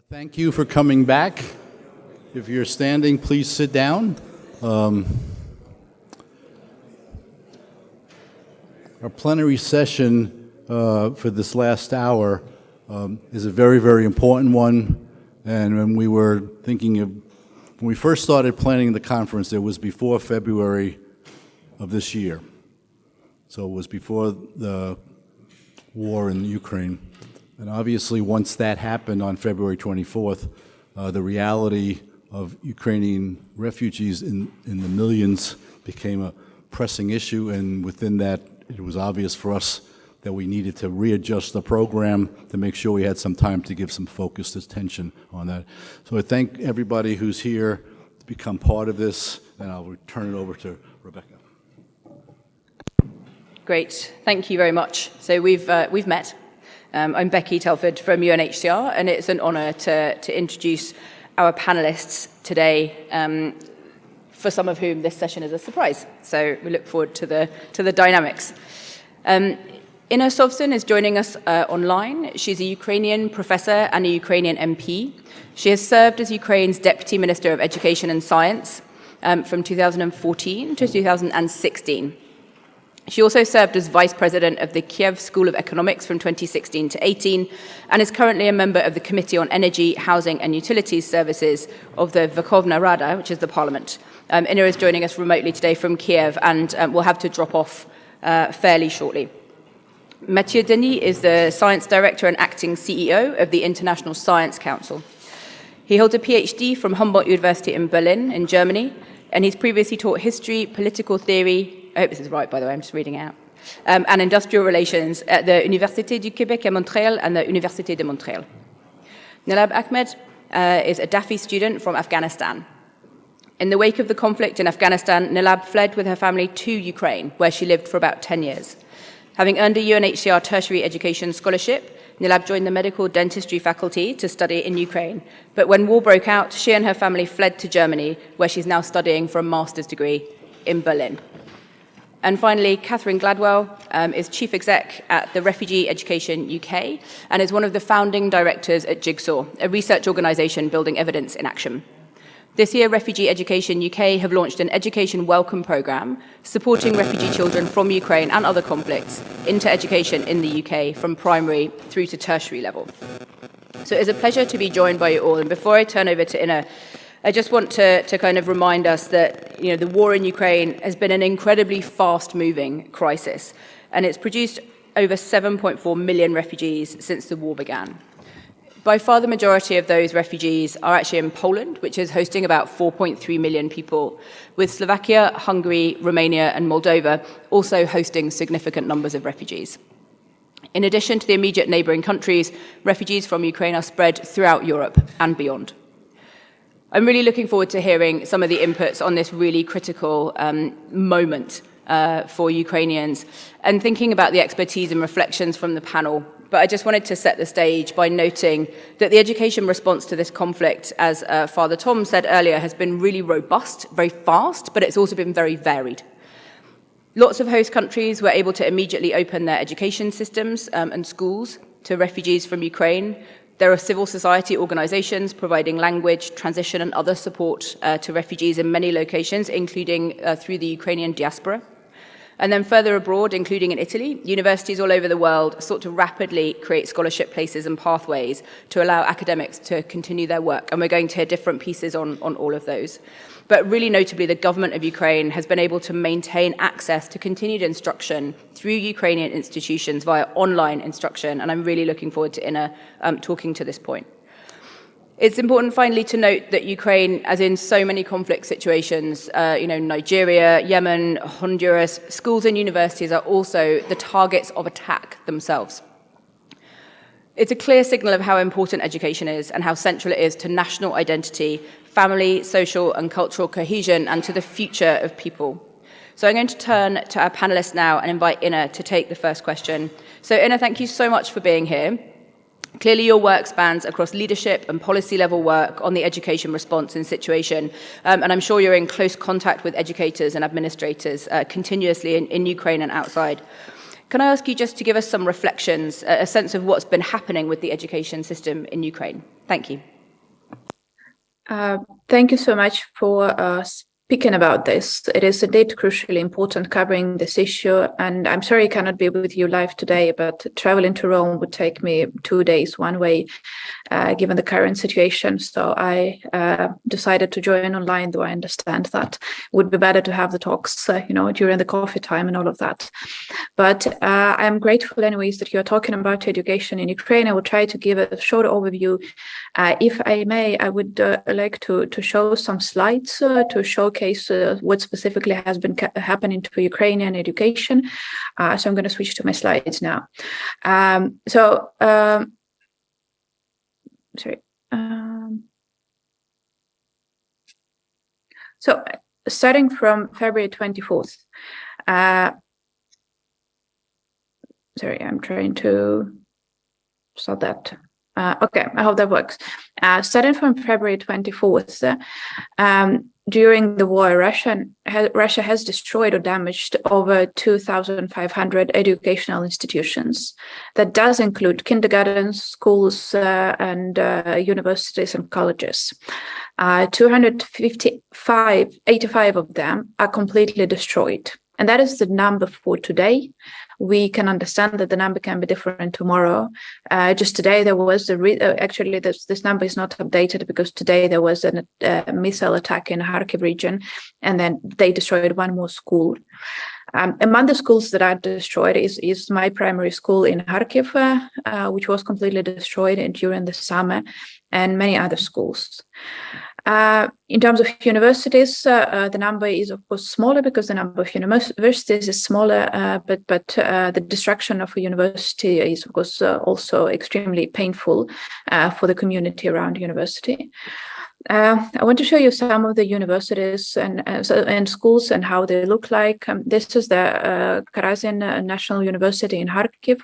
Thank you for coming back. If you're standing, please sit down. Our plenary session for this last hour is a very, very important one. And when we first started planning the conference, it was before February of this year. So it was before the war in Ukraine. And obviously, once that happened on February 24th, the reality of Ukrainian refugees in the millions became a pressing issue, and within that, it was obvious for us that we needed to readjust the program to make sure we had some time to give some focused attention on that. So I thank everybody who's here to become part of this, and I'll turn it over to Rebecca. Great, thank you very much. So we've met. I'm Becky Telford from UNHCR, and it's an honour to introduce our panellists today, for some of whom this session is a surprise. So we look forward to the dynamics. Inna Sovsun is joining us online. She's a Ukrainian professor and a Ukrainian MP. She has served as Ukraine's Deputy Minister of Education and Science from 2014 to 2016. She also served as Vice President of the Kiev School of Economics from 2016 to 18, and is currently a member of the Committee on Energy, Housing and Utilities Services of the Verkhovna Rada, which is the Parliament. Inna is joining us remotely today from Kiev, and will have to drop off fairly shortly. Mathieu Denis is the Science Director and Acting CEO of the International Science Council. He holds a PhD from Humboldt University in Berlin, in Germany, and he's previously taught history, political theory, I hope this is right, by the way, I'm just reading it out, and industrial relations at the Université du Québec à Montréal and the Université de Montréal. Nilab Ahmed is a DAFI student from Afghanistan. In the wake of the conflict in Afghanistan, Nilab fled with her family to Ukraine, where she lived for about 10 years. Having earned a UNHCR tertiary education scholarship, Nilab joined the medical dentistry faculty to study in Ukraine. But when war broke out, she and her family fled to Germany, where she's now studying for a master's degree in Berlin. And finally, Catherine Gladwell is Chief Exec at the Refugee Education UK and is one of the founding directors at Jigsaw, a research organisation building evidence in action. This year, Refugee Education UK have launched an education welcome programme supporting refugee children from Ukraine and other conflicts into education in the UK from primary through to tertiary level. So it's a pleasure to be joined by you all. And before I turn over to Inna, I just want to kind of remind us that the war in Ukraine has been an incredibly fast-moving crisis, and it's produced over 7.4 million refugees since the war began. By far the majority of those refugees are actually in Poland, which is hosting about 4.3 million people, with Slovakia, Hungary, Romania and Moldova also hosting significant numbers of refugees. In addition to the immediate neighbouring countries, refugees from Ukraine are spread throughout Europe and beyond. I'm really looking forward to hearing some of the inputs on this really critical moment for Ukrainians and thinking about the expertise and reflections from the panel. But I just wanted to set the stage by noting that the education response to this conflict, as Father Tom said earlier, has been really robust, very fast, but it's also been very varied. Lots of host countries were able to immediately open their education systems and schools to refugees from Ukraine. There are civil society organisations providing language, transition and other support to refugees in many locations, including through the Ukrainian diaspora. And then further abroad, including in Italy, universities all over the world sought to rapidly create scholarship places and pathways to allow academics to continue their work. And we're going to hear different pieces on all of those. But really notably, the government of Ukraine has been able to maintain access to continued instruction through Ukrainian institutions via online instruction. And I'm really looking forward to Inna talking to this point. It's important, finally, to note that Ukraine, as in so many conflict situations, Nigeria, Yemen, Honduras, schools and universities are also the targets of attack themselves. It's a clear signal of how important education is and how central it is to national identity, family, social and cultural cohesion, and to the future of people. So I'm going to turn to our panellists now and invite Inna to take the first question. So Inna, thank you so much for being here. Clearly, your work spans across leadership and policy-level work on the education response and situation, and I'm sure you're in close contact with educators and administrators continuously in Ukraine and outside. Can I ask you just to give us some reflections, a sense of what's been happening with the education system in Ukraine? Thank you. Thank you so much for speaking about this. It is indeed crucially important covering this issue, and I'm sorry I cannot be with you live today, but traveling to Rome would take me 2 days one way, given the current situation. So I decided to join online, though I understand that it would be better to have the talks, during the coffee time and all of that. But I'm grateful anyways that you're talking about education in Ukraine. I will try to give a short overview. If I may, I would like to show some slides to showcase what specifically has been happening to Ukrainian education. So I'm going to switch to my slides now. So starting from February 24th, sorry, I'm trying to stop that. Okay, I hope that works. Starting from February 24th, during the war, Russia has destroyed or damaged over 2,500 educational institutions. That does include kindergartens, schools, and universities and colleges. 85 of them are completely destroyed. And that is the number for today. We can understand that the number can be different tomorrow. Just today, there was actually this number is not updated because today there was a missile attack in Kharkiv region, and then they destroyed one more school. Among the schools that are destroyed is my primary school in Kharkiv, which was completely destroyed during the summer, and many other schools. In terms of universities, the number is of course smaller because the number of universities is smaller, but the destruction of a university is of course also extremely painful for the community around university. I want to show you some of the universities and schools and how they look like. This is the Karazin National University in Kharkiv,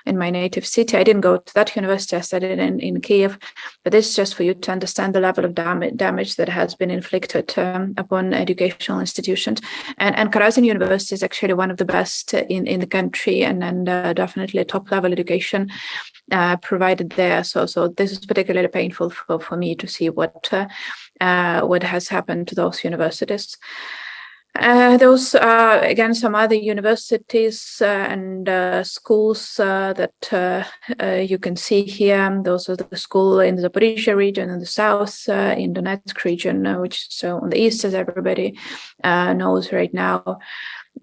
in my native city. I didn't go to that university, I studied in Kiev, but this is just for you to understand the level of damage that has been inflicted upon educational institutions. And Karazin University is actually one of the best in the country, and definitely top level education provided there. So this is particularly painful for me to see what has happened to those universities. Those are, again, some other universities and schools that you can see here. Those are the school in the Zaporizhia region, in the south, in the Donetsk region, which is on the east, as everybody knows right now.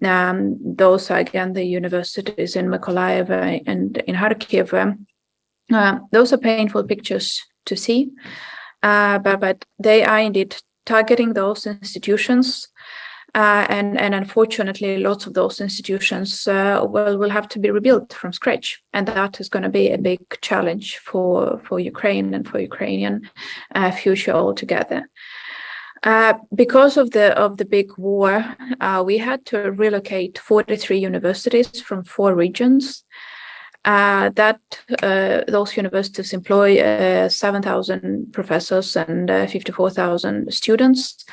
Those are, again, the universities in Mykolaiv and in Kharkiv. Those are painful pictures to see, but they are indeed targeting those institutions. And unfortunately, lots of those institutions will have to be rebuilt from scratch, and that is going to be a big challenge for Ukraine and for Ukrainian future altogether. Because of the big war, we had to relocate 43 universities from 4 regions. Those universities employ 7,000 professors and 54,000 students.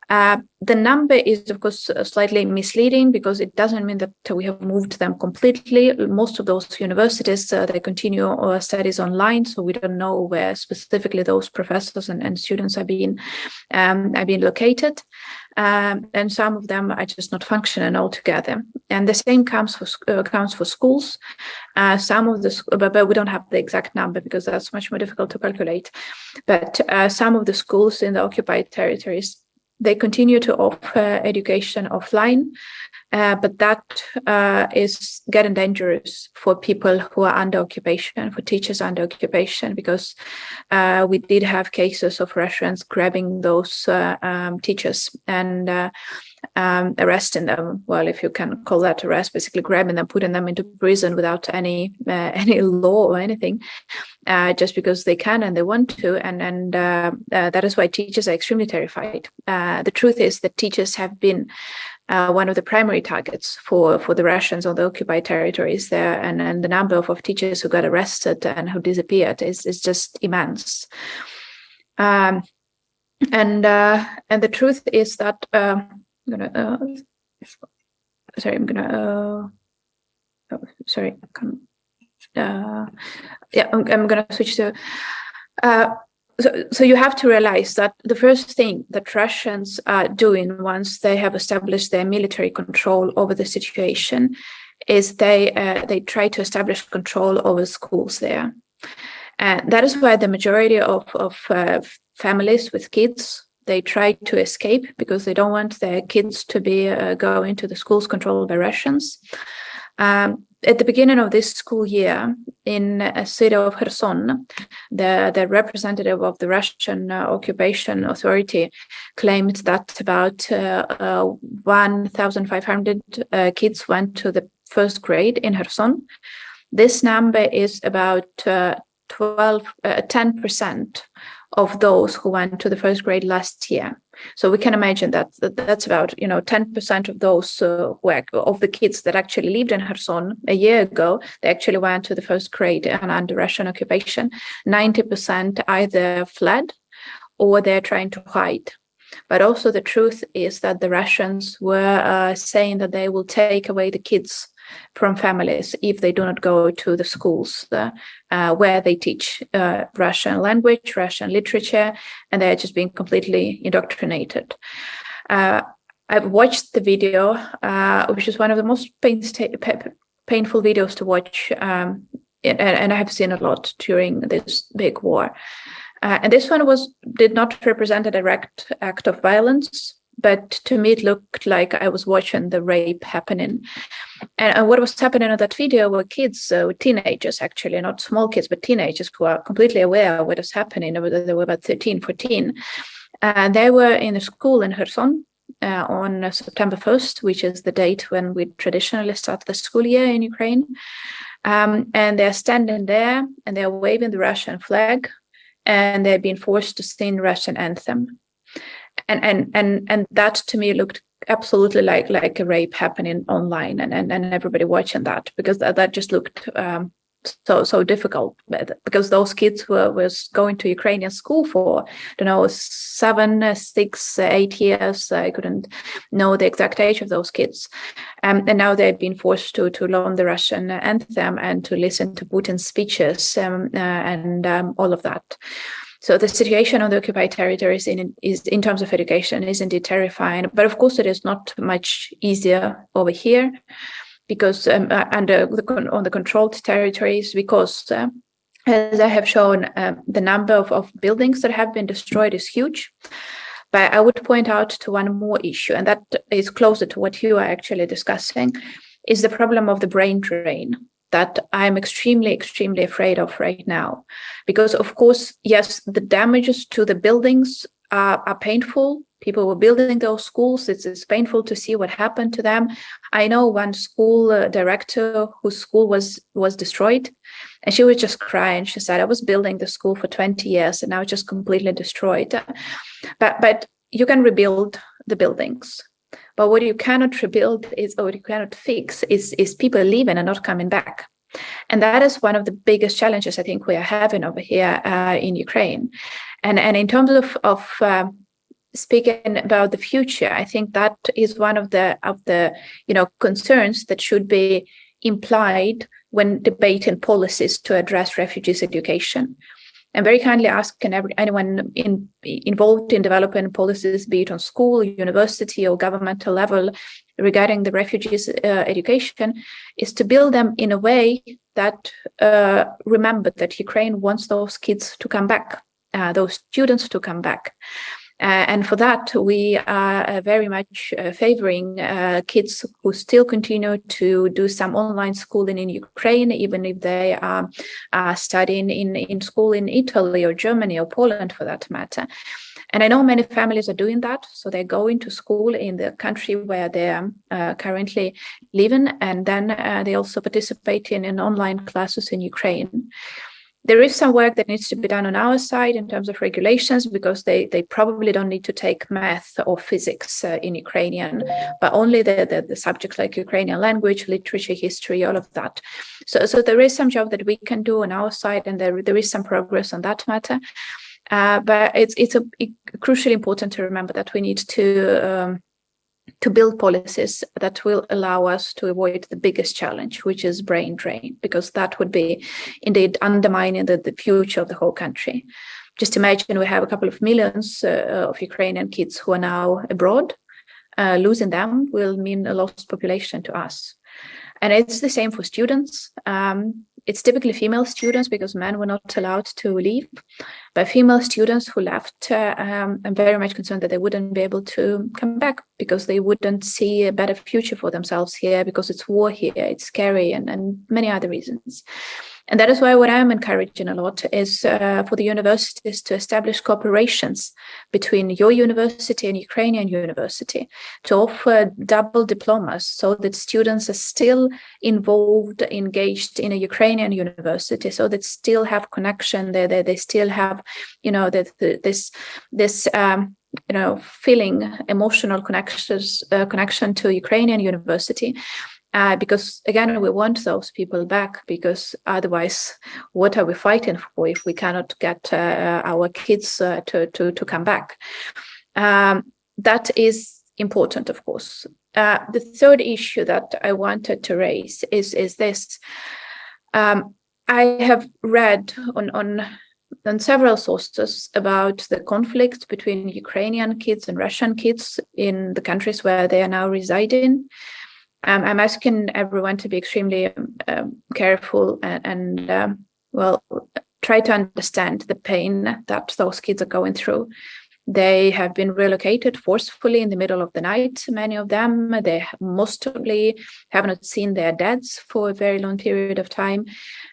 The number is, of course, slightly misleading because it doesn't mean that we have moved them completely. Most of those universities, they continue studies online, so we don't know where specifically those professors and students are being located. And some of them are just not functioning altogether. And the same counts for schools. But we don't have the exact number because that's much more difficult to calculate. But some of the schools in the occupied territories, they continue to offer education offline, but that is getting dangerous for people who are under occupation, for teachers under occupation, because we did have cases of Russians grabbing those teachers and arresting them. Well, if you can call that arrest, basically grabbing them, putting them into prison without any law or anything, just because they can and they want to, and that is why teachers are extremely terrified. The truth is that teachers have been one of the primary targets for the Russians on the occupied territories there, and the number of teachers who got arrested and who disappeared is just immense. And the truth is that I'm gonna sorry. Yeah, I'm going to switch to. So you have to realize that the first thing that Russians are doing once they have established their military control over the situation is they try to establish control over schools there. And that is why the majority of families with kids, they try to escape because they don't want their kids to be going to the schools controlled by Russians. At the beginning of this school year, in a city of Kherson, the representative of the Russian occupation authority claimed that about 1,500 kids went to the first grade in Kherson. This number is about 10% of those who went to the first grade last year. So we can imagine that that's about 10% of those of the kids that actually lived in Kherson a year ago. They actually went to the first grade and under Russian occupation. 90% either fled or they're trying to hide. But also the truth is that the Russians were saying that they will take away the kids from families if they do not go to the schools where they teach Russian language, Russian literature, and they're just being completely indoctrinated. I've watched the video, which is one of the most painful videos to watch, and I have seen a lot during this big war. And this one did not represent a direct act of violence, but to me, it looked like I was watching the rape happening. And what was happening in that video were kids, teenagers, actually, not small kids, but teenagers who are completely aware of what is happening. They were about 13, 14. They were in a school in Kherson on September 1st, which is the date when we traditionally start the school year in Ukraine. And they're standing there and they're waving the Russian flag and they're being forced to sing Russian anthem. And that to me looked absolutely like a rape happening online and everybody watching that, because that just looked so difficult, because those kids was going to Ukrainian school for 7, 6, 8 years. I couldn't know the exact age of those kids, and now they've been forced to learn the Russian anthem and to listen to Putin's speeches and all of that. So the situation on the occupied territories is in terms of education is indeed terrifying. But of course, it is not much easier over here, because on the controlled territories, because as I have shown, the number of buildings that have been destroyed is huge. But I would point out to one more issue, and that is closer to what you are actually discussing, is the problem of the brain drain that I'm extremely, extremely afraid of right now. Because, of course, yes, the damages to the buildings are painful. People were building those schools. It's painful to see what happened to them. I know one school director whose school was destroyed, and she was just crying. She said, I was building the school for 20 years and now it's just completely destroyed. But you can rebuild the buildings. But what you cannot rebuild or what you cannot fix is people leaving and not coming back. And that is one of the biggest challenges I think we are having over here in Ukraine. And in terms of speaking about the future, I think that is one of the concerns that should be implied when debating policies to address refugees' education. I'm very kindly asking anyone involved in developing policies, be it on school, university, or governmental level, regarding the refugees' education, is to build them in a way that remember that Ukraine wants those kids to come back, those students to come back. And for that, we are very much favoring kids who still continue to do some online schooling in Ukraine, even if they are studying in school in Italy or Germany or Poland, for that matter. And I know many families are doing that. So they're going to school in the country where they are currently living, and then they also participate in online classes in Ukraine. There is some work that needs to be done on our side in terms of regulations, because they probably don't need to take math or physics in Ukrainian, but only the subjects like Ukrainian language, literature, history, all of that. So there is some job that we can do on our side, and there is some progress on that matter. But it's crucially important to remember that we need to to build policies that will allow us to avoid the biggest challenge, which is brain drain, because that would be indeed undermining the future of the whole country. Just imagine we have a couple of millions of Ukrainian kids who are now abroad. Losing them will mean a lost population to us. And it's the same for students. It's typically female students because men were not allowed to leave. But female students who left, I'm very much concerned that they wouldn't be able to come back because they wouldn't see a better future for themselves here because it's war here, it's scary, and many other reasons. And that is why what I'm encouraging a lot is for the universities to establish cooperations between your university and Ukrainian university to offer double diplomas so that students are still involved, engaged in a Ukrainian university, so that still have connection there, they still have, this feeling, emotional connection to Ukrainian university. Because again, we want those people back, because otherwise, what are we fighting for if we cannot get our kids to come back? That is important, of course. The third issue that I wanted to raise is this. I have read on several sources about the conflict between Ukrainian kids and Russian kids in the countries where they are now residing. I'm asking everyone to be extremely careful and try to understand the pain that those kids are going through. They have been relocated forcefully in the middle of the night. Many of them, they mostly have not seen their dads for a very long period of time.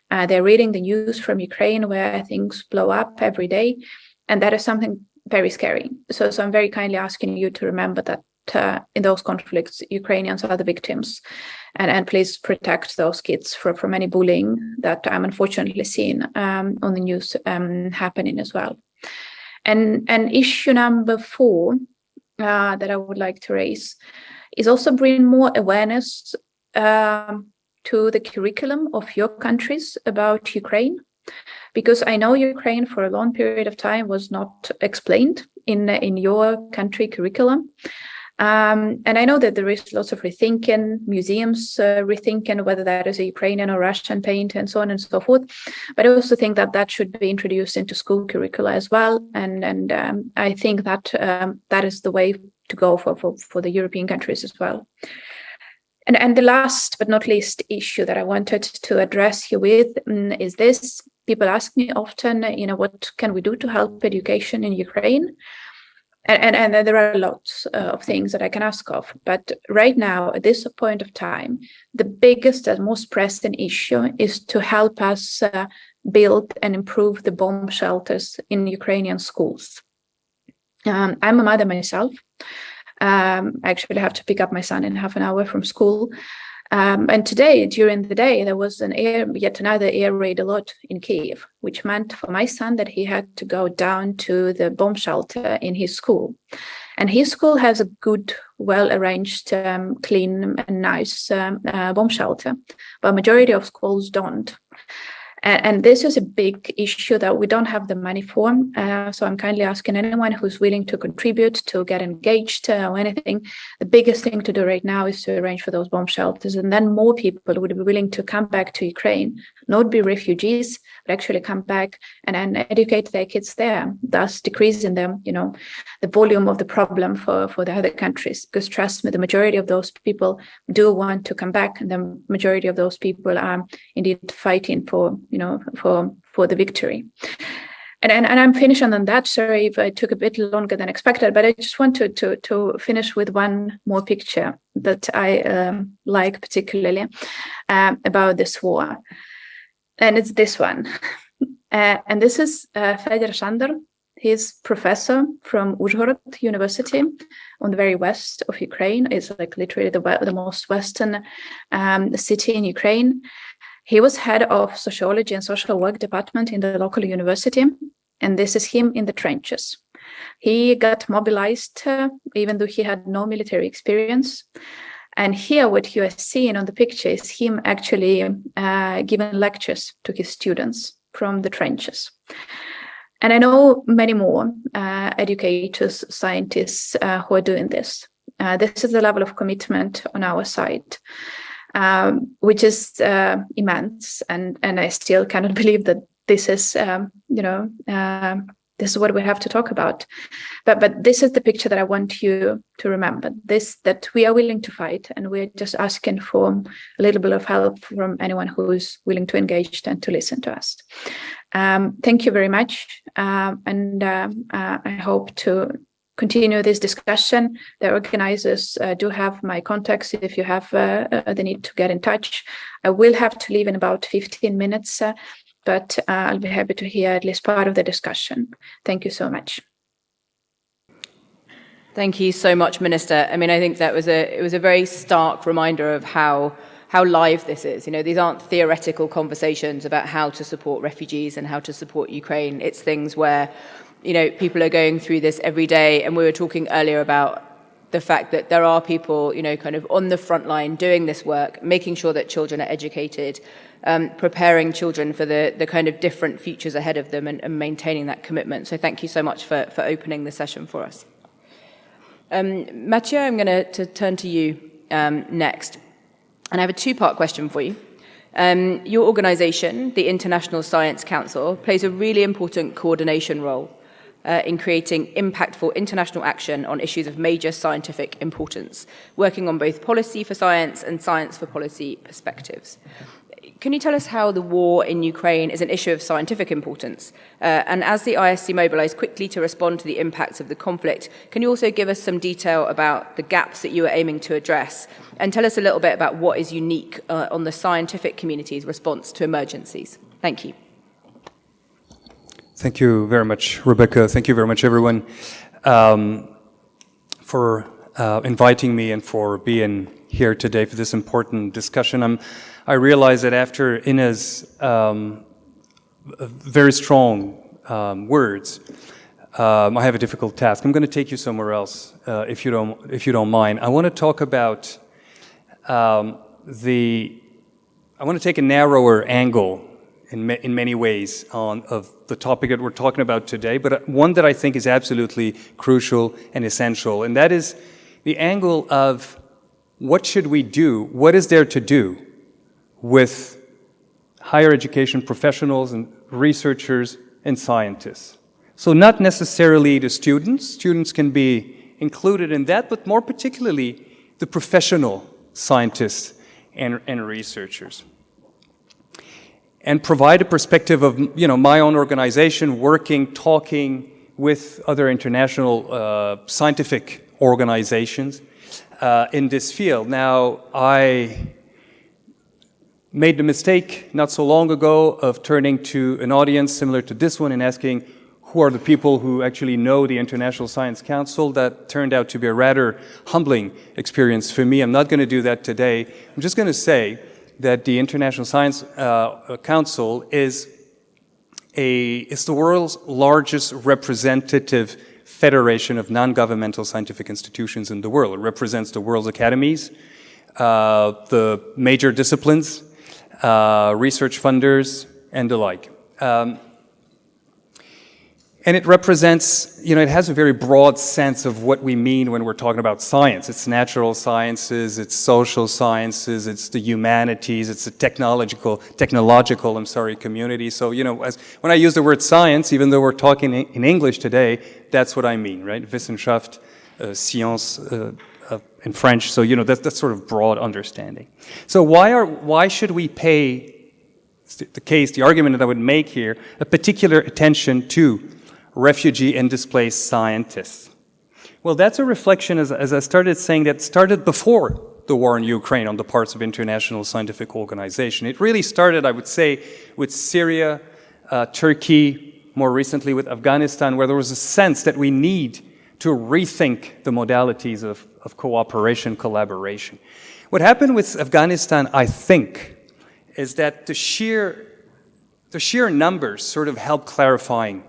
They're reading the news from Ukraine where things blow up every day. And that is something very scary. So I'm very kindly asking you to remember that in those conflicts, Ukrainians are the victims, and please protect those kids from any bullying that I'm unfortunately seeing on the news happening as well. And issue number 4 that I would like to raise is also bring more awareness to the curriculum of your countries about Ukraine, because I know Ukraine for a long period of time was not explained in your country curriculum. And I know that there is lots of rethinking, museums rethinking whether that is a Ukrainian or Russian paint and so on and so forth. But I also think that that should be introduced into school curricula as well. And I think that that is the way to go for the European countries as well. And the last but not least issue that I wanted to address you with is this. People ask me often, what can we do to help education in Ukraine? And there are lots of things that I can ask of. But right now, at this point of time, the biggest and most pressing issue is to help us build and improve the bomb shelters in Ukrainian schools. I'm a mother myself. I actually have to pick up my son in half an hour from school. And today, during the day, there was yet another air raid alert in Kyiv, which meant for my son that he had to go down to the bomb shelter in his school. And his school has a good, well-arranged, clean and nice bomb shelter, but majority of schools don't. And this is a big issue that we don't have the money for. So I'm kindly asking anyone who's willing to contribute, to get engaged or anything. The biggest thing to do right now is to arrange for those bomb shelters. And then more people would be willing to come back to Ukraine, not be refugees, but actually come back and educate their kids there, thus decreasing them, the volume of the problem for the other countries. Because trust me, the majority of those people do want to come back. And the majority of those people are indeed fighting for the victory. And I'm finishing on that. Sorry if I took a bit longer than expected, but I just wanted to finish with one more picture that I like particularly about this war. And it's this one. And this is Fedor Shandor. He's professor from Uzhhorod University on the very west of Ukraine. It's like literally the most western city in Ukraine. He was head of sociology and social work department in the local university, and this is him in the trenches. He got mobilized even though he had no military experience. And here what you are seeing on the picture is him actually giving lectures to his students from the trenches. And I know many more educators, scientists who are doing this. This is the level of commitment on our side, which is immense, and I still cannot believe that this is this is what we have to talk about. But this is the picture that I want you to remember. That we are willing to fight, and we're just asking for a little bit of help from anyone who's willing to engage and to listen to us. Thank you very much, and I hope to continue this discussion. The organizers do have my contacts if you have the need to get in touch. I will have to leave in about 15 minutes, but I'll be happy to hear at least part of the discussion. Thank you so much. Thank you so much, Minister. I mean, I think that was a very stark reminder of how live this is. These aren't theoretical conversations about how to support refugees and how to support Ukraine. It's things where, people are going through this every day. And we were talking earlier about the fact that there are people, kind of on the front line doing this work, making sure that children are educated, preparing children for the kind of different futures ahead of them and maintaining that commitment. So thank you so much for opening the session for us. Mathieu, I'm going to turn to you next. And I have a two-part question for you. Your organisation, the International Science Council, plays a really important coordination role in creating impactful international action on issues of major scientific importance, working on both policy for science and science for policy perspectives. Can you tell us how the war in Ukraine is an issue of scientific importance? And as the ISC mobilised quickly to respond to the impacts of the conflict, can you also give us some detail about the gaps that you are aiming to address? And tell us a little bit about what is unique on the scientific community's response to emergencies. Thank you. Thank you very much, Rebecca. Thank you very much, everyone, for inviting me and for being here today for this important discussion. I realize that after Ina's very strong words, I have a difficult task. I'm going to take you somewhere else, if you don't mind. I want to talk about I want to take a narrower angle in many ways of the topic that we're talking about today, but one that I think is absolutely crucial and essential, and that is the angle of what should we do, what is there to do with higher education professionals and researchers and scientists. So not necessarily the students. Students can be included in that, but more particularly the professional scientists and researchers. And provide a perspective of, my own organization working, talking with other international scientific organizations in this field. Now, I made the mistake not so long ago of turning to an audience similar to this one and asking who are the people who actually know the International Science Council. That turned out to be a rather humbling experience for me. I'm not going to do that today. I'm just going to say that the International Science Council is the world's largest representative federation of non-governmental scientific institutions in the world. It represents the world's academies, the major disciplines, research funders, and the like. And it represents, it has a very broad sense of what we mean when we're talking about science. It's natural sciences, it's social sciences, it's the humanities, it's the technological community. So, when I use the word science, even though we're talking in English today, that's what I mean, right? Wissenschaft, science in French. So, that's sort of broad understanding. So why should we pay the argument that I would make here, a particular attention to refugee and displaced scientists? Well, that's a reflection, as I started saying, that started before the war in Ukraine on the parts of international scientific organization. It really started, I would say, with Syria, Turkey, more recently with Afghanistan, where there was a sense that we need to rethink the modalities of cooperation, collaboration. What happened with Afghanistan, I think, is that the sheer numbers sort of helped clarifying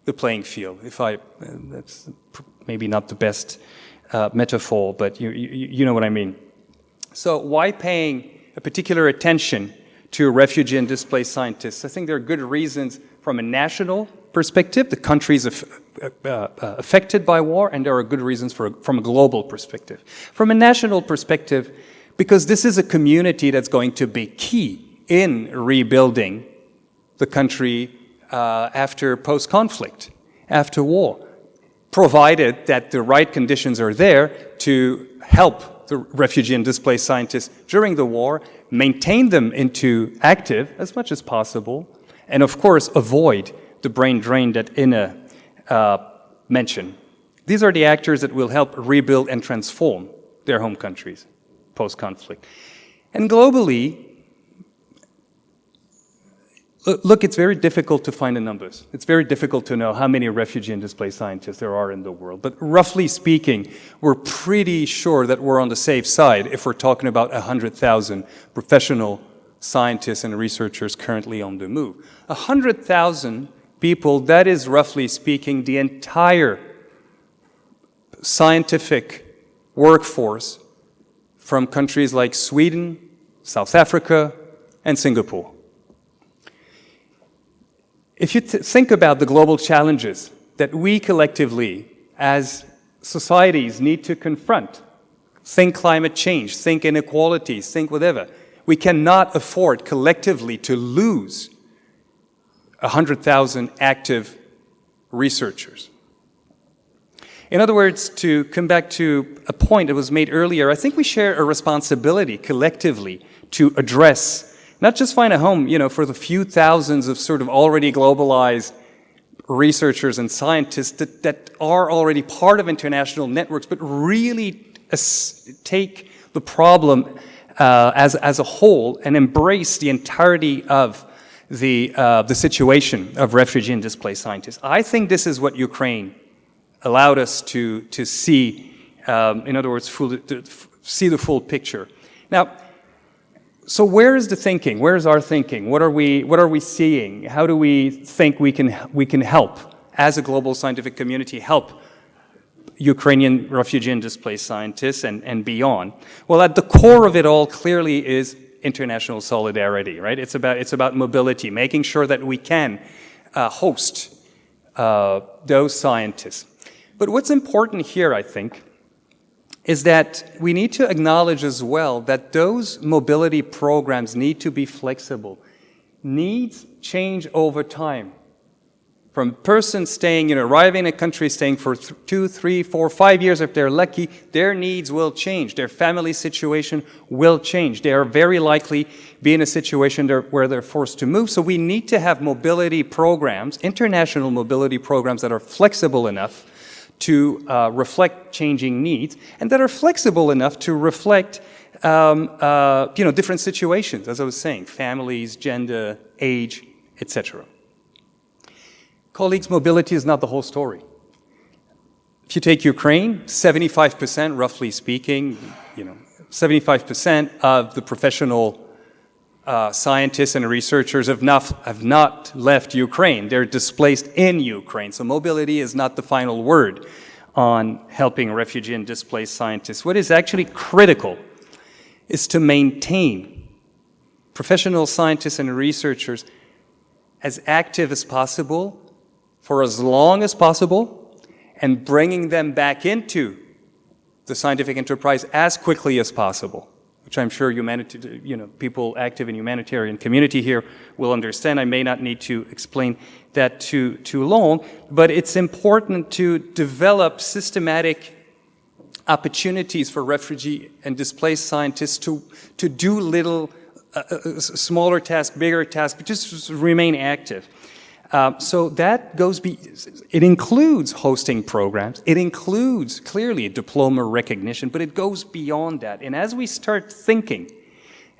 the playing field. That's maybe not the best metaphor, but you know what I mean. So why paying a particular attention to refugee and displaced scientists? I think there are good reasons from a national perspective, the countries affected by war, and there are good reasons from a global perspective. From a national perspective, because this is a community that's going to be key in rebuilding the country after post-conflict, after war, provided that the right conditions are there to help the refugee and displaced scientists during the war, maintain them into active as much as possible, and of course avoid the brain drain that Inna mentioned. These are the actors that will help rebuild and transform their home countries post-conflict. And globally, look, it's very difficult to find the numbers. It's very difficult to know how many refugee and displaced scientists there are in the world. But roughly speaking, we're pretty sure that we're on the safe side if we're talking about 100,000 professional scientists and researchers currently on the move. 100,000 people, that is roughly speaking the entire scientific workforce from countries like Sweden, South Africa, and Singapore. If you think about the global challenges that we collectively as societies need to confront, think climate change, think inequalities, think whatever, we cannot afford collectively to lose 100,000 active researchers. In other words, to come back to a point that was made earlier, I think we share a responsibility collectively to address, not just find a home, for the few thousands of sort of already globalized researchers and scientists that are already part of international networks, but really take the problem as a whole and embrace the entirety of the situation of refugee and displaced scientists. I think this is what Ukraine allowed us to see, in other words, see the full picture. Now, so where is the thinking? Where is our thinking? What are we seeing? How do we think we can help as a global scientific community help Ukrainian refugee and displaced scientists and beyond? Well, at the core of it all clearly is international solidarity, right? It's about mobility, making sure that we can host those scientists. But what's important here, I think, is that we need to acknowledge as well that those mobility programs need to be flexible. Needs change over time. From a person staying, arriving in a country, staying for 2, 3, 4, 5 years, if they're lucky, their needs will change. Their family situation will change. They are very likely be in a situation where they're forced to move. So we need to have mobility programs, international mobility programs that are flexible enough to reflect changing needs, and that are flexible enough to reflect different situations, as I was saying, families, gender, age, etc. Colleagues, mobility is not the whole story. If you take Ukraine, 75%, roughly speaking, 75% of the professional scientists and researchers have not left Ukraine. They're displaced in Ukraine. So mobility is not the final word on helping refugee and displaced scientists. What is actually critical is to maintain professional scientists and researchers as active as possible for as long as possible, and bringing them back into the scientific enterprise as quickly as possible, which I'm sure people active in humanitarian community here will understand. I may not need to explain that too long, but it's important to develop systematic opportunities for refugee and displaced scientists to do little, smaller tasks, bigger tasks, but just remain active. So that it includes hosting programs, it includes clearly diploma recognition, but it goes beyond that. And as we start thinking,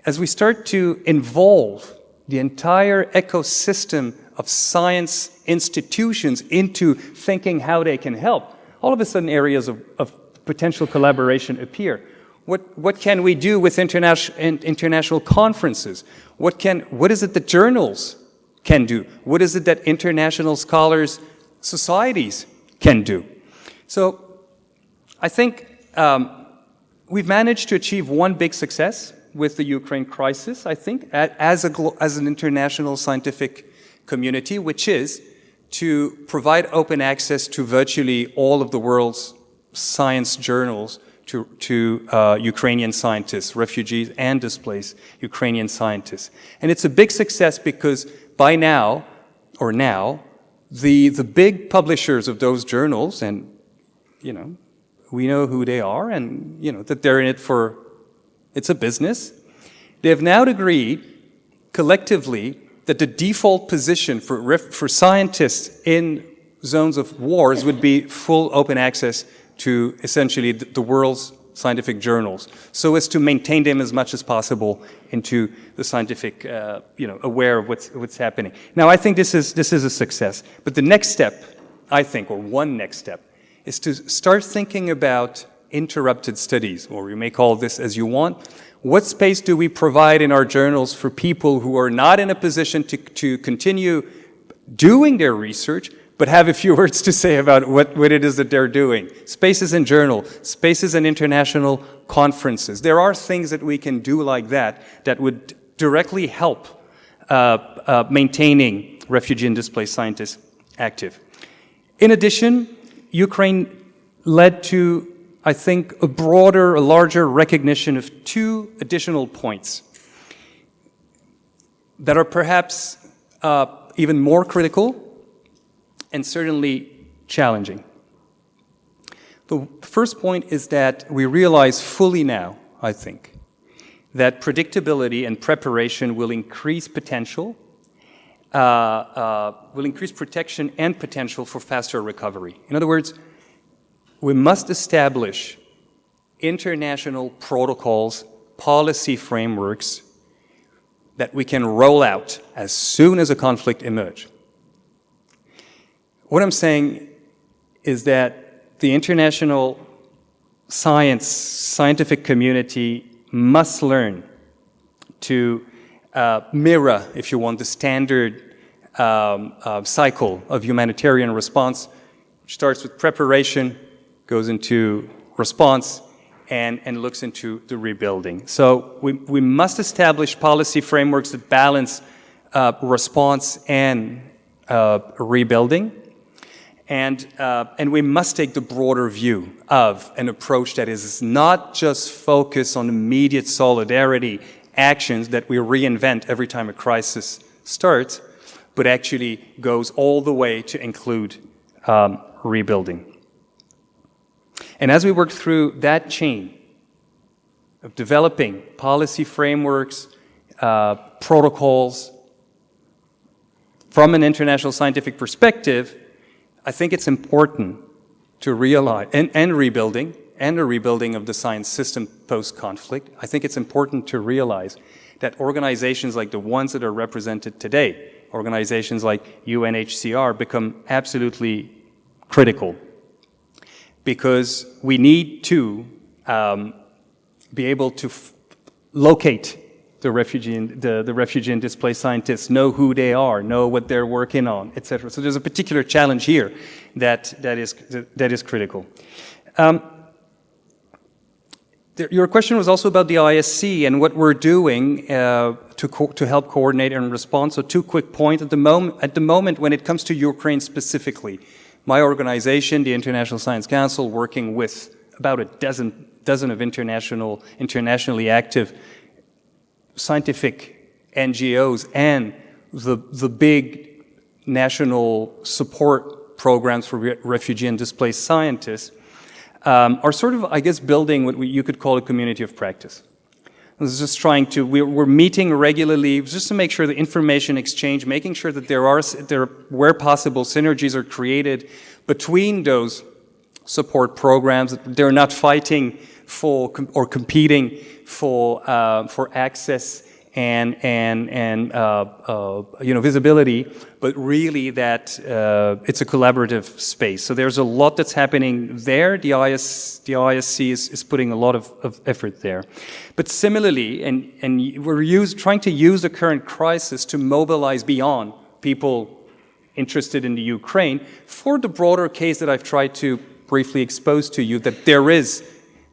as we start to involve the entire ecosystem of science institutions into thinking how they can help, all of a sudden areas of potential collaboration appear. What can we do with international conferences? What is it that journals can do? What is it that international scholars societies can do? So I think we've managed to achieve one big success with the Ukraine crisis, I think, as an international scientific community, which is to provide open access to virtually all of the world's science journals to Ukrainian scientists, refugees and displaced Ukrainian scientists. And it's a big success because by now, the big publishers of those journals, and we know who they are, and that they're in it for, it's a business. They have now agreed collectively that the default position for scientists in zones of wars would be full open access to essentially the world's scientific journals, so as to maintain them as much as possible into the scientific, aware of what's happening. Now, I think this is a success. But the next step, I think, or one next step, is to start thinking about interrupted studies, or you may call this as you want. What space do we provide in our journals for people who are not in a position to continue doing their research, but have a few words to say about what it is that they're doing? Spaces in journal, spaces in international conferences. There are things that we can do like that would directly help maintaining refugee and displaced scientists active. In addition, Ukraine led to, I think, a larger recognition of two additional points that are perhaps even more critical and certainly challenging. The first point is that we realize fully now, I think, that predictability and preparation will increase potential, will increase protection and potential for faster recovery. In other words, we must establish international protocols, policy frameworks that we can roll out as soon as a conflict emerges. What I'm saying is that the international scientific community must learn to mirror, if you want, the standard cycle of humanitarian response, which starts with preparation, goes into response, and looks into the rebuilding. So we must establish policy frameworks that balance response and rebuilding. And we must take the broader view of an approach that is not just focused on immediate solidarity actions that we reinvent every time a crisis starts, but actually goes all the way to include rebuilding. And as we work through that chain of developing policy frameworks, protocols, from an international scientific perspective, I think it's important to realize, and rebuilding, and a rebuilding of the science system post-conflict, I think it's important to realize that organizations like the ones that are represented today, organizations like UNHCR, become absolutely critical, because we need to be able to locate the refugee and displaced scientists, know who they are, know what they're working on, etc. So there's a particular challenge here that is critical. Your question was also about the ISC and what we're doing to help coordinate and respond. So two quick points. At the moment, when it comes to Ukraine specifically, my organization, the International Science Council, working with about a dozen of internationally active scientific NGOs and the big national support programs for refugee and displaced scientists are sort of, I guess, building what you could call a community of practice. I was just we're meeting regularly just to make sure the information exchange, making sure that where possible, synergies are created between those support programs, that they're not fighting for or competing for access and visibility, but really that it's a collaborative space. So there's a lot that's happening there. The ISC is putting a lot of effort there. But similarly, and we're trying to use the current crisis to mobilize beyond people interested in the Ukraine for the broader case that I've tried to briefly expose to you, that there is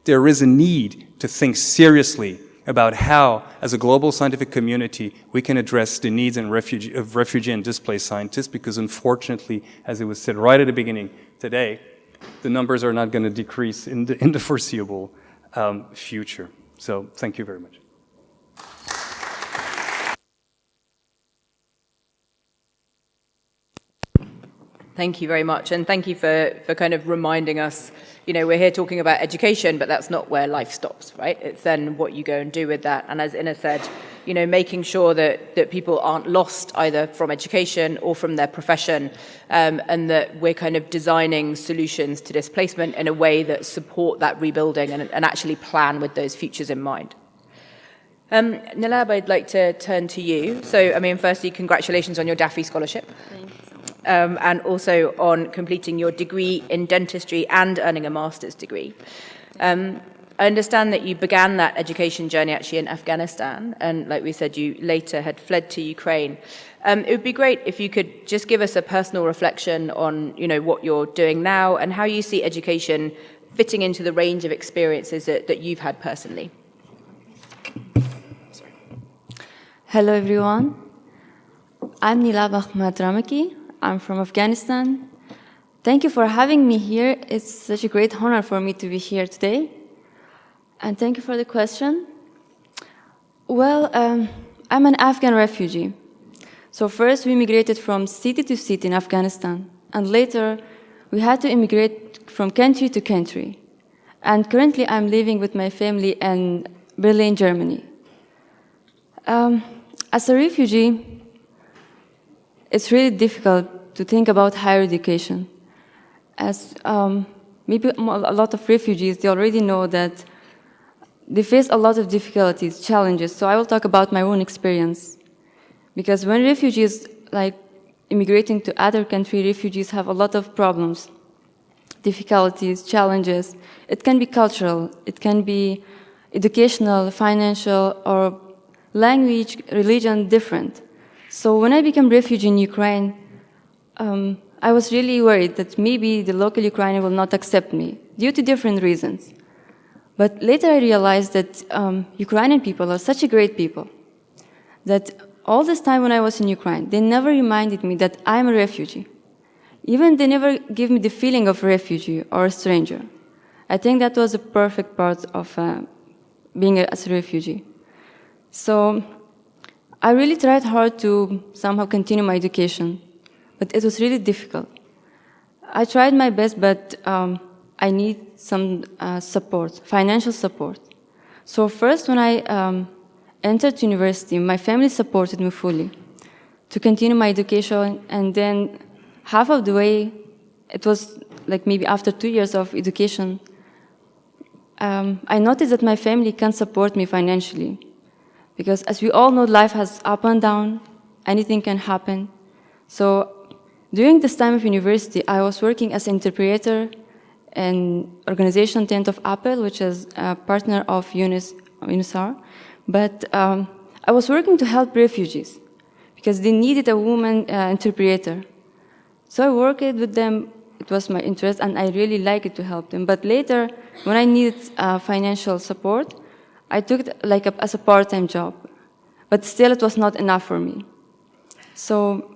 a need to think seriously about how, as a global scientific community, we can address the needs of refugee and displaced scientists, because unfortunately, as it was said right at the beginning today, the numbers are not going to decrease in the foreseeable future. So thank you very much. Thank you very much, and thank you for kind of reminding us, you know, we're here talking about education, but that's not where life stops, right? It's then what you go and do with that. And as Ina said, you know, making sure that people aren't lost either from education or from their profession, and that we're kind of designing solutions to displacement in a way that support that rebuilding and actually plan with those futures in mind. Nilab, I'd like to turn to you. So, I mean, firstly, congratulations on your Daffy Scholarship. Thank you so much. And also on completing your degree in dentistry and earning a master's degree. I understand that you began that education journey actually in Afghanistan, and like we said, you later had fled to Ukraine. It would be great if you could just give us a personal reflection on, you know, what you're doing now and how you see education fitting into the range of experiences that you've had personally. Hello, everyone. I'm Nilab Ahmad Ramaki. I'm from Afghanistan. Thank you for having me here. It's such a great honor for me to be here today. And thank you for the question. Well, I'm an Afghan refugee. So first we immigrated from city to city in Afghanistan. And later we had to immigrate from country to country. And currently I'm living with my family in Berlin, Germany. As a refugee, it's really difficult to think about higher education. As maybe a lot of refugees, they already know that they face a lot of difficulties, challenges. So I will talk about my own experience. Because when refugees, like immigrating to other countries, refugees have a lot of problems, difficulties, challenges. It can be cultural, it can be educational, financial, or language, religion, different. So when I became a refugee in Ukraine, I was really worried that maybe the local Ukrainian will not accept me due to different reasons. But later I realized that Ukrainian people are such a great people that all this time when I was in Ukraine, they never reminded me that I'm a refugee. Even they never gave me the feeling of a refugee or a stranger. I think that was a perfect part of being as a refugee. So I really tried hard to somehow continue my education, but it was really difficult. I tried my best, but I need some support, financial support. So first, when I entered university, my family supported me fully to continue my education, and then half of the way, it was like maybe after 2 years of education, I noticed that my family can support me financially. Because as we all know, life has up and down, anything can happen. So during this time of university, I was working as an interpreter in organization Tent of Apple, which is a partner of UNISAR. But I was working to help refugees because they needed a woman interpreter. So I worked with them. It was my interest, and I really liked to help them. But later, when I needed financial support, I took it like as a part-time job, but still it was not enough for me. So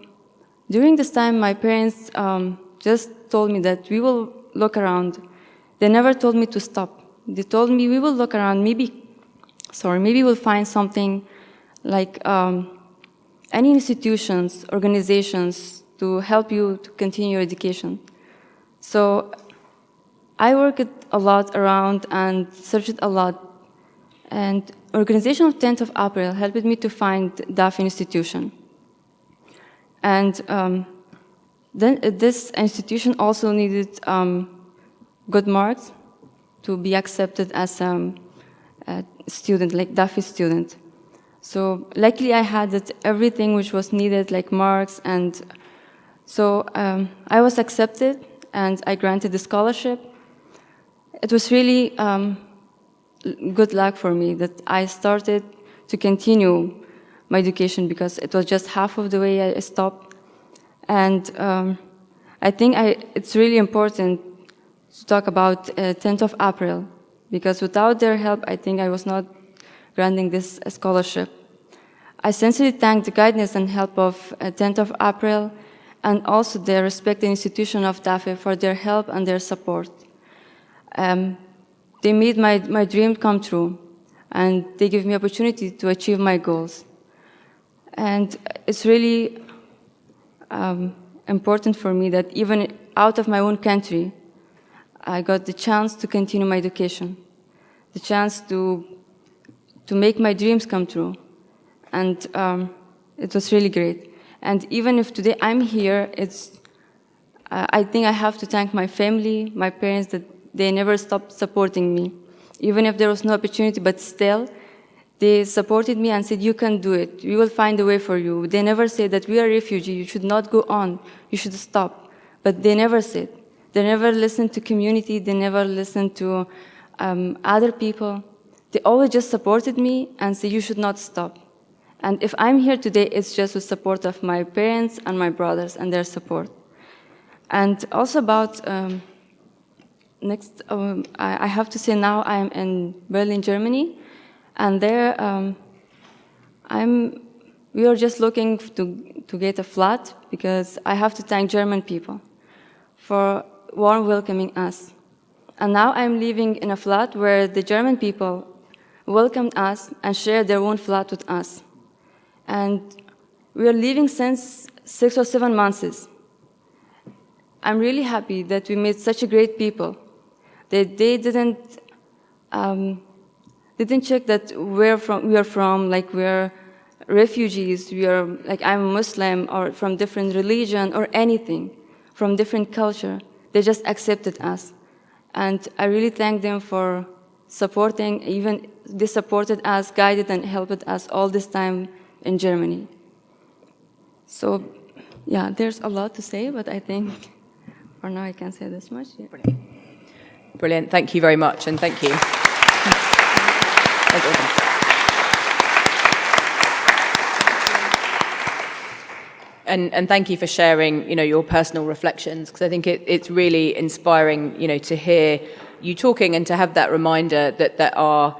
during this time, my parents just told me that we will look around. They never told me to stop. They told me we will look around, maybe we'll find something like any institutions, organizations to help you to continue your education. So I worked a lot around and searched a lot. And organization of 10th of April helped me to find DAF institution. And then this institution also needed good marks to be accepted as a student, like DAFI student. So luckily I had everything which was needed, like marks, and so I was accepted and I granted the scholarship. It was really good luck for me that I started to continue my education because it was just half of the way I stopped. And I think it's really important to talk about 10th of April because without their help, I think I was not granting this scholarship. I sincerely thank the guidance and help of 10th of April and also the respected institution of DAFE for their help and their support. They made my dream come true, and they give me opportunity to achieve my goals. And it's really important for me that even out of my own country, I got the chance to continue my education, the chance to make my dreams come true. And it was really great. And even if today I'm here, I think I have to thank my family, my parents, that they never stopped supporting me. Even if there was no opportunity, but still, they supported me and said, you can do it. We will find a way for you. They never said that we are refugees, you should not go on, you should stop. But they never said. They never listened to community, they never listened to other people. They always just supported me and said, you should not stop. And if I'm here today, it's just with support of my parents and my brothers and their support. And also about I have to say now I'm in Berlin, Germany, and there we are just looking to get a flat because I have to thank German people for warm welcoming us. And now I'm living in a flat where the German people welcomed us and shared their own flat with us. And we are living since 6 or 7 months. I'm really happy that we met such a great people. They didn't check that we are from, like we're refugees, we are like I'm Muslim or from different religion or anything, from different culture. They just accepted us. And I really thank them for supporting, even they supported us, guided and helped us all this time in Germany. So, yeah, there's a lot to say, but I think for now I can't say this much. Yeah. Brilliant. Thank you very much, and thank you. That's awesome. And thank you for sharing, your personal reflections, because I think it's really inspiring, to hear you talking and to have that reminder that there are,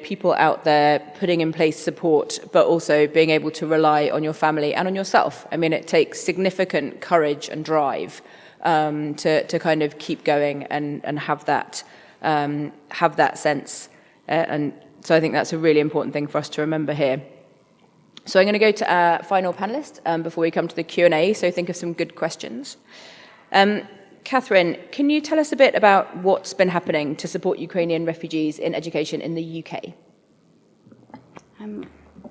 people out there putting in place support, but also being able to rely on your family and on yourself. I mean, it takes significant courage and drive to kind of keep going and have that sense. And so I think that's a really important thing for us to remember here. So I'm going to go to our final panelist before we come to the Q&A, so think of some good questions. Catherine, can you tell us a bit about what's been happening to support Ukrainian refugees in education in the UK?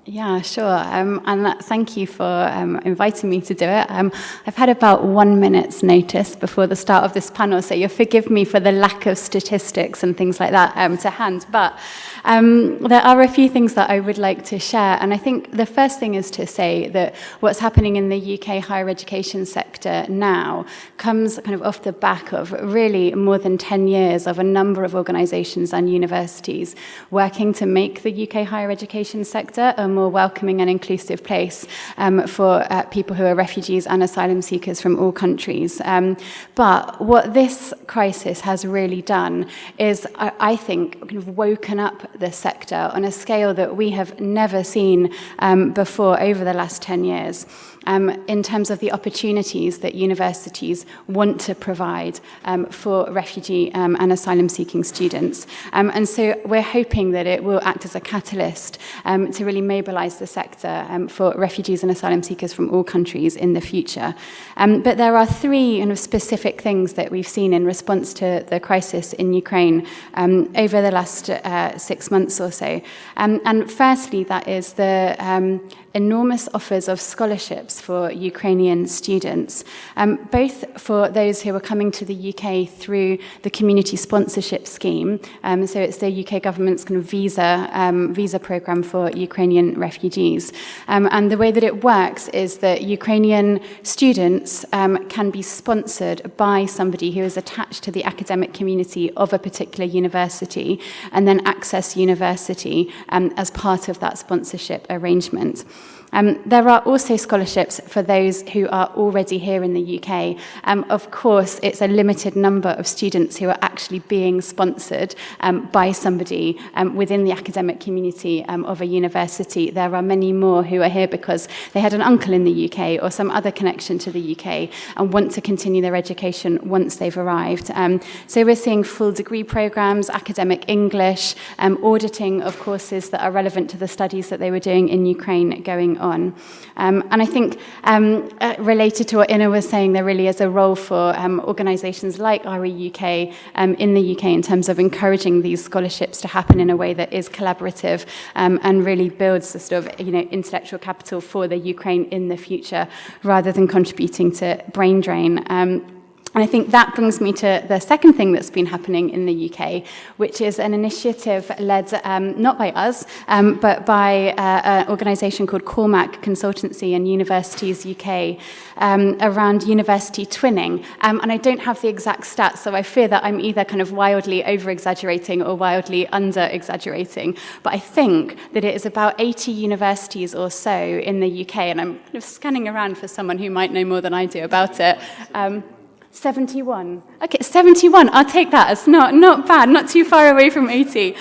Yeah, sure. And thank you for inviting me to do it. I've had about 1 minute's notice before the start of this panel, so you'll forgive me for the lack of statistics and things like that to hand. But there are a few things that I would like to share. And I think the first thing is to say that what's happening in the UK higher education sector now comes kind of off the back of really more than 10 years of a number of organisations and universities working to make the UK higher education sector a more welcoming and inclusive place for people who are refugees and asylum seekers from all countries. But what this crisis has really done is, I think, kind of woken up the sector on a scale that we have never seen before over the last 10 years. In terms of the opportunities that universities want to provide for refugee and asylum-seeking students. And so we're hoping that it will act as a catalyst to really mobilise the sector for refugees and asylum seekers from all countries in the future. But there are 3 kind of specific things that we've seen in response to the crisis in Ukraine over the last 6 months or so. And firstly, that is the enormous offers of scholarships for Ukrainian students, both for those who are coming to the UK through the community sponsorship scheme. So it's the UK government's kind of visa program for Ukrainian refugees. And the way that it works is that Ukrainian students can be sponsored by somebody who is attached to the academic community of a particular university and then access university as part of that sponsorship arrangement. There are also scholarships for those who are already here in the UK. Of course, it's a limited number of students who are actually being sponsored by somebody within the academic community of a university. There are many more who are here because they had an uncle in the UK or some other connection to the UK and want to continue their education once they've arrived. So we're seeing full degree programs, academic English, auditing of courses that are relevant to the studies that they were doing in Ukraine going on. And I think related to what Ina was saying, there really is a role for organisations like RE UK in the UK in terms of encouraging these scholarships to happen in a way that is collaborative and really builds the sort of intellectual capital for the Ukraine in the future, rather than contributing to brain drain. And I think that brings me to the second thing that's been happening in the UK, which is an initiative led not by us, but by an organisation called Cormac Consultancy and Universities UK around university twinning. And I don't have the exact stats, so I fear that I'm either kind of wildly over-exaggerating or wildly under-exaggerating. But I think that it is about 80 universities or so in the UK, and I'm kind of scanning around for someone who might know more than I do about it. 71. Okay, 71. I'll take that. It's not bad, not too far away from 80.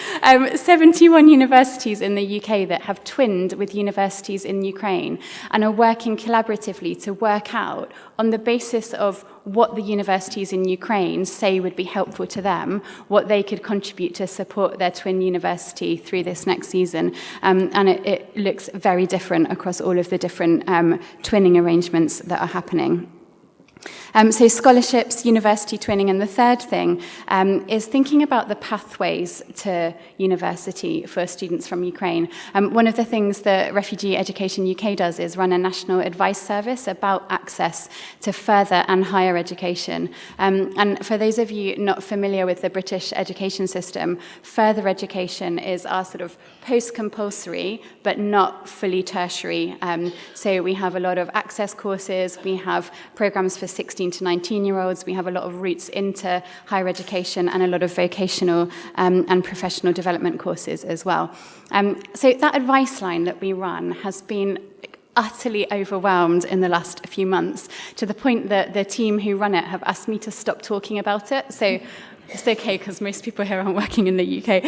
71 universities in the UK that have twinned with universities in Ukraine and are working collaboratively to work out, on the basis of what the universities in Ukraine say would be helpful to them, what they could contribute to support their twin university through this next season. And it looks very different across all of the different twinning arrangements that are happening. So scholarships, university twinning, and the third thing is thinking about the pathways to university for students from Ukraine. One of the things that Refugee Education UK does is run a national advice service about access to further and higher education. And for those of you not familiar with the British education system, further education is our sort of post-compulsory, but not fully tertiary. So we have a lot of access courses, we have programs for 16 to 19-year-olds, we have a lot of routes into higher education and a lot of vocational and professional development courses as well. So that advice line that we run has been utterly overwhelmed in the last few months, to the point that the team who run it have asked me to stop talking about it. So it's okay, because most people here aren't working in the UK.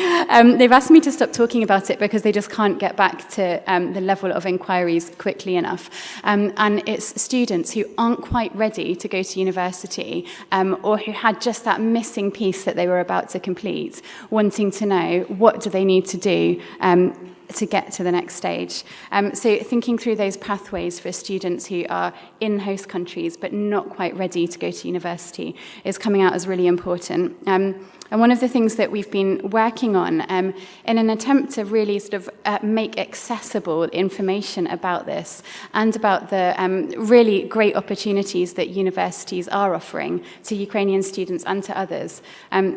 They've asked me to stop talking about it because they just can't get back to the level of inquiries quickly enough. And it's students who aren't quite ready to go to university or who had just that missing piece that they were about to complete, wanting to know, what do they need to do to get to the next stage. So thinking through those pathways for students who are in host countries but not quite ready to go to university is coming out as really important. And one of the things that we've been working on in an attempt to really sort of make accessible information about this and about the really great opportunities that universities are offering to Ukrainian students and to others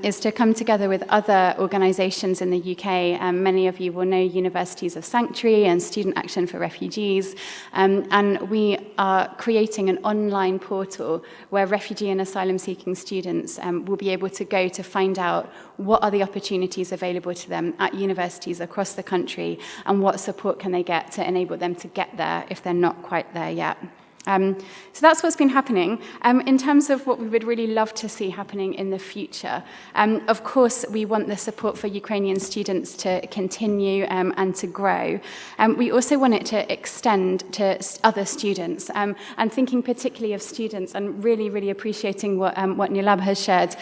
is to come together with other organisations in the UK. Many of you will know Universities of Sanctuary and Student Action for Refugees. And we are creating an online portal where refugee and asylum-seeking students will be able to go to find out what are the opportunities available to them at universities across the country and what support can they get to enable them to get there if they're not quite there yet. So that's what's been happening. In terms of what we would really love to see happening in the future, of course, we want the support for Ukrainian students to continue and to grow. We also want it to extend to other students, and thinking particularly of students and really, really appreciating what Nilab has shared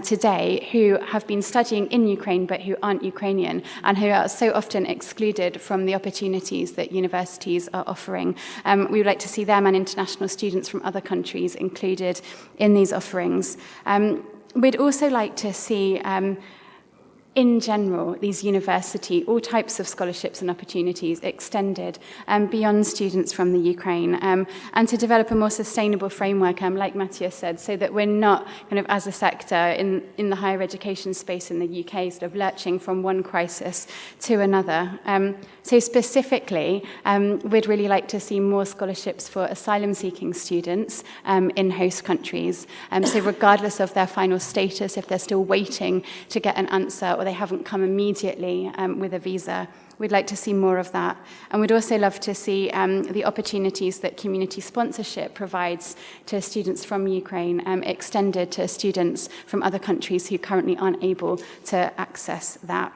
today, who have been studying in Ukraine but who aren't Ukrainian and who are so often excluded from the opportunities that universities are offering. We would like to see them and international students from other countries included in these offerings. We'd also like to see in general, these university, all types of scholarships and opportunities extended beyond students from the Ukraine, and to develop a more sustainable framework, like Matthias said, so that we're not kind of as a sector in the higher education space in the UK sort of lurching from one crisis to another. So specifically, we'd really like to see more scholarships for asylum-seeking students in host countries. So regardless of their final status, if they're still waiting to get an answer or they haven't come immediately with a visa, We'd like to see more of that. And we'd also love to see the opportunities that community sponsorship provides to students from Ukraine extended to students from other countries who currently aren't able to access that.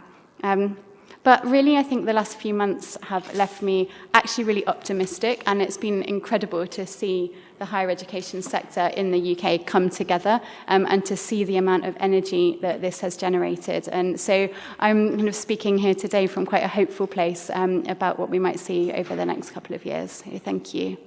But really, I think the last few months have left me actually really optimistic, and it's been incredible to see the higher education sector in the UK come together and to see the amount of energy that this has generated. And so I'm kind of speaking here today from quite a hopeful place about what we might see over the next couple of years. So thank you.